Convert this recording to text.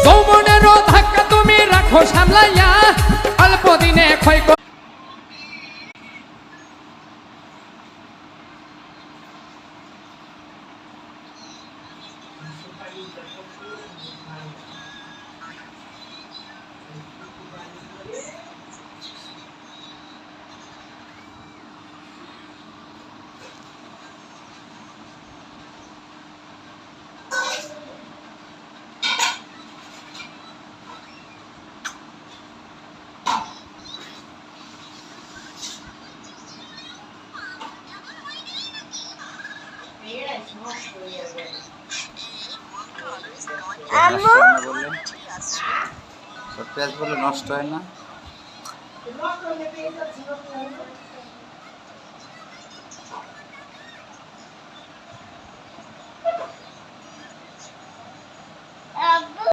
যৌবনেরও ধাক্কা তুমি রাখো সামলাইয়া, অল্প দিনে ক্ষয় পেঁয়াজ বলে নষ্ট হয় না।